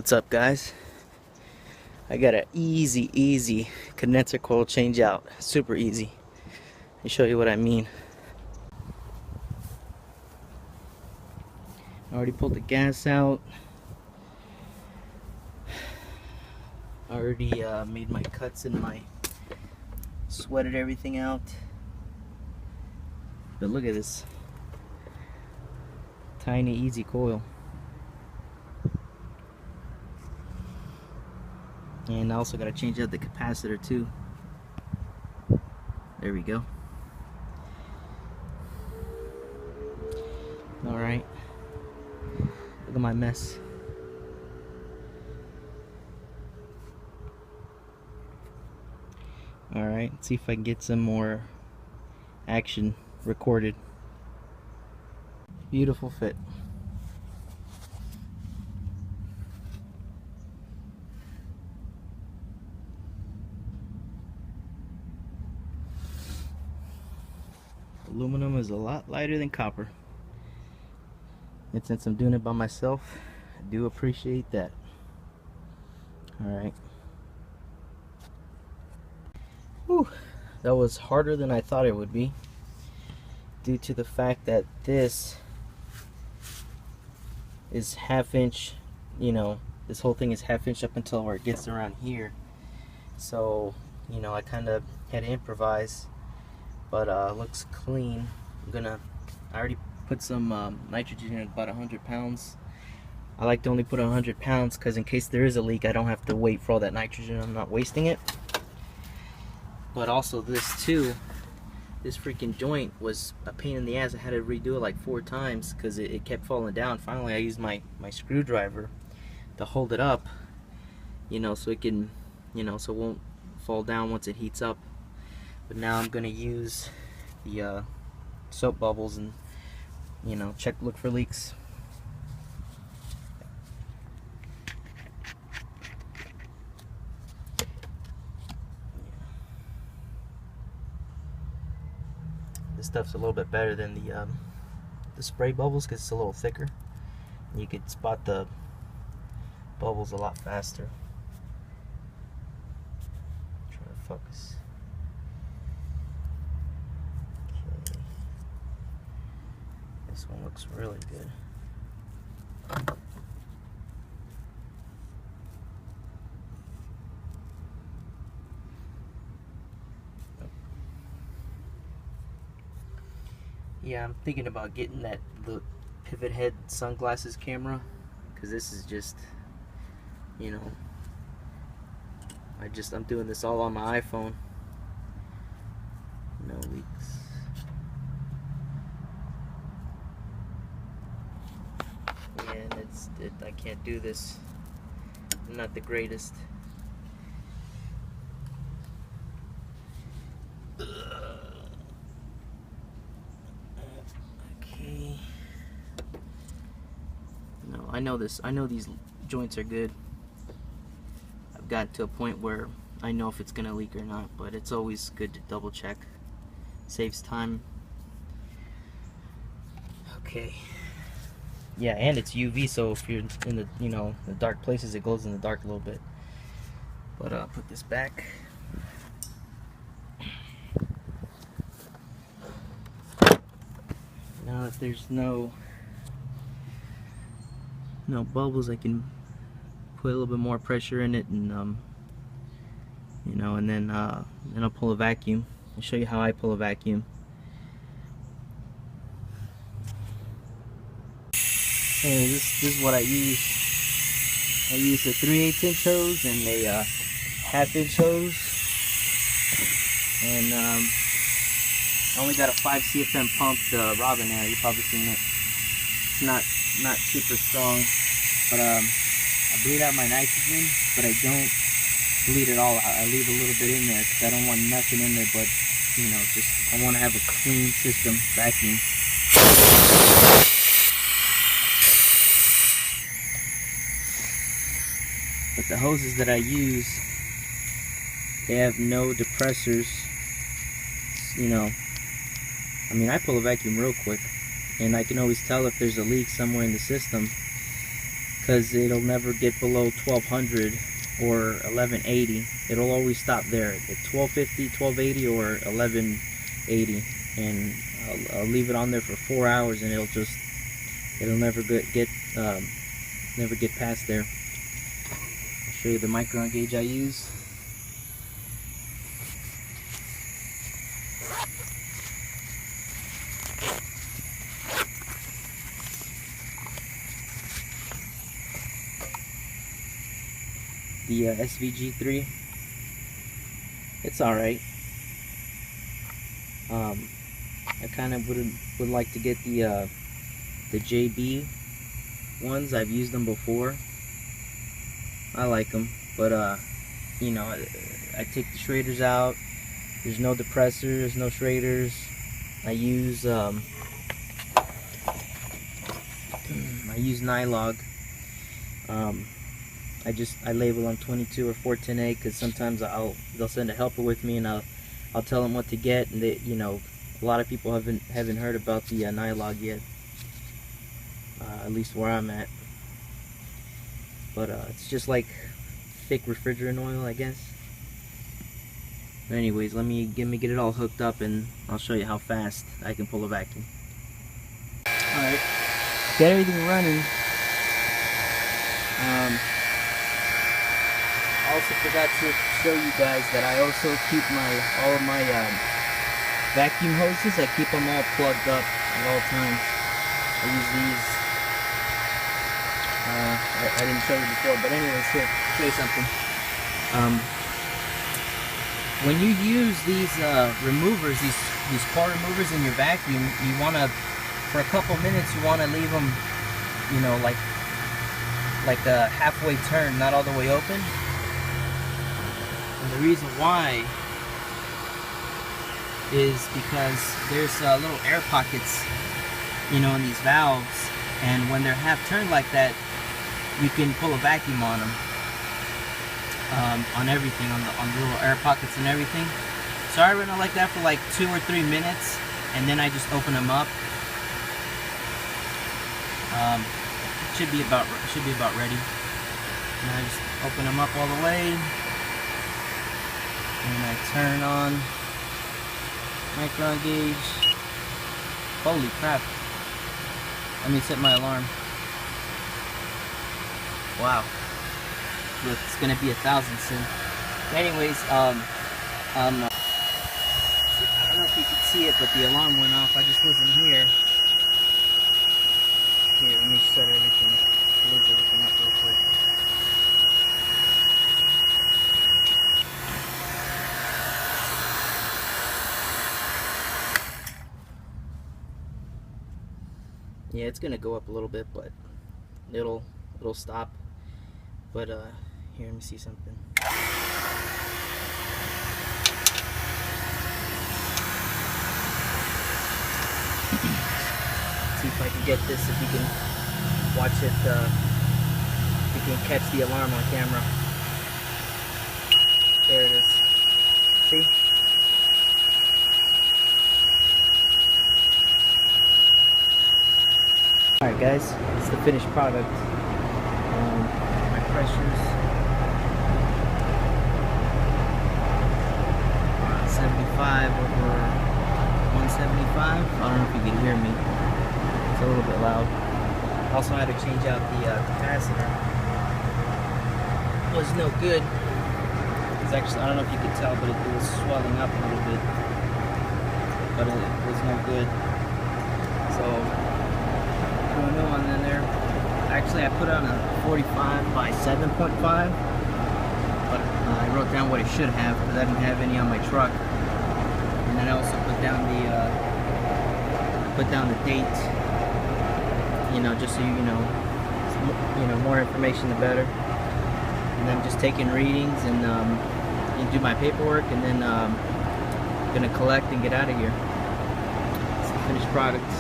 What's up, guys? I got an easy condenser coil change out. Super easy. Let me show you what I mean. I already pulled the gas out. I already made my cuts and sweated everything out. But look at this tiny easy coil. And I also got to change out the capacitor too. There we go. Alright. Look at my mess. Alright, let's see if I can get some more action recorded. Beautiful fit. Aluminum is a lot lighter than copper. And since I'm doing it by myself, I do appreciate that. Alright. Whew. That was harder than I thought it would be, due to the fact that this is half-inch, you know, this whole thing is half-inch up until where it gets around here. So, you know, I kind of had to improvise, but looks clean. I already put some nitrogen in, about 100 pounds. I like to only put 100 pounds because in case there is a leak, I don't have to wait for all that nitrogen. I'm not wasting it. But also this too, this freaking joint was a pain in the ass. I had to redo it like 4 times because it kept falling down. Finally I used my screwdriver to hold it up, you know, so it can, you know, so it won't fall down once it heats up. But now I'm gonna use the soap bubbles and, you know, look for leaks. This stuff's a little bit better than the spray bubbles because it's a little thicker. You could spot the bubbles a lot faster. Try to focus. Okay. This one looks really good. Yeah, I'm thinking about getting the pivot head sunglasses camera, because this is just, you know, I'm doing this all on my iPhone. No leaks. Yeah, and I can't do this. I'm not the greatest. Okay. No, I know this. I know these joints are good. I've gotten to a point where I know if it's gonna leak or not, but it's always good to double check. Saves time. Okay. Yeah, and it's UV, so if you're in the, you know, the dark places, it glows in the dark a little bit. But put this back. Now that there's no bubbles, I can put a little bit more pressure in it, and you know, and then I'll pull a vacuum. I'll show you how I pull a vacuum. And this is what I use. I use a 3/8 inch hose and a 1/2 inch hose, and I only got a 5 CFM pump, the Robin Air. You've probably seen it. It's not super strong, but I bleed out my nitrogen, but I don't bleed it all out. I leave a little bit in there because I don't want nothing in there but, you know, just, I want to have a clean system vacuum. But the hoses that I use, they have no depressors, you know. I mean, I pull a vacuum real quick, and I can always tell if there's a leak somewhere in the system, because it'll never get below 1200 or 1180. It'll always stop there at 1250, 1280, or 1180, and I'll leave it on there for 4 hours, and it'll never never get past there. I'll show you the micron gauge I use. The SVG3, it's alright. I kind of would like to get the JB ones. I've used them before. I like them, but you know, I take the shaders out. There's no depressors, no shaders. I use Nylog. I label them 22 or 410A because sometimes they'll send a helper with me, and I'll tell them what to get, and they, you know, a lot of people haven't heard about the Nylog yet, at least where I'm at. But it's just like thick refrigerant oil, I guess. But anyways, let me get it all hooked up, and I'll show you how fast I can pull a vacuum. All right, got everything running. Also forgot to show you guys that I also keep all of my vacuum hoses. I keep them all plugged up at all times. I use these. I didn't show you before, but anyways, here, show you something. When you use these removers, these core removers in your vacuum, you wanna, for a couple minutes, you wanna leave them, you know, like a halfway turn, not all the way open. And the reason why is because there's little air pockets, you know, in these valves, and when they're half turned like that, you can pull a vacuum on them, on everything, on the little air pockets and everything. So I run it like that for like 2 or 3 minutes, and then I just open them up. Should be about ready. And I just open them up all the way, and I turn on micron gauge. Holy crap! Let me set my alarm. Wow, it's gonna be 1,000 soon. Anyways, I don't know if you can see it, but the alarm went off. I just wasn't here. Here, let me set everything, close everything up real quick. Yeah, it's gonna go up a little bit, but it'll stop. But here, let me see something. See if I can get this, if you can watch it, if you can catch the alarm on camera. There it is. See? Alright guys, it's the finished product. My pressures 75 over 175. I don't know if you can hear me. It's a little bit loud. Also had to change out the capacitor. It was no good. It's actually, I don't know if you could tell, but it was swelling up a little bit. But it was no good. So put a new one in there. Actually, I put on a 45 by 7.5. But I wrote down what it should have because I didn't have any on my truck. And then I also put down the date. You know, just so you know, more information the better. And I'm just taking readings and do my paperwork, and then gonna collect and get out of here. It's the finished product.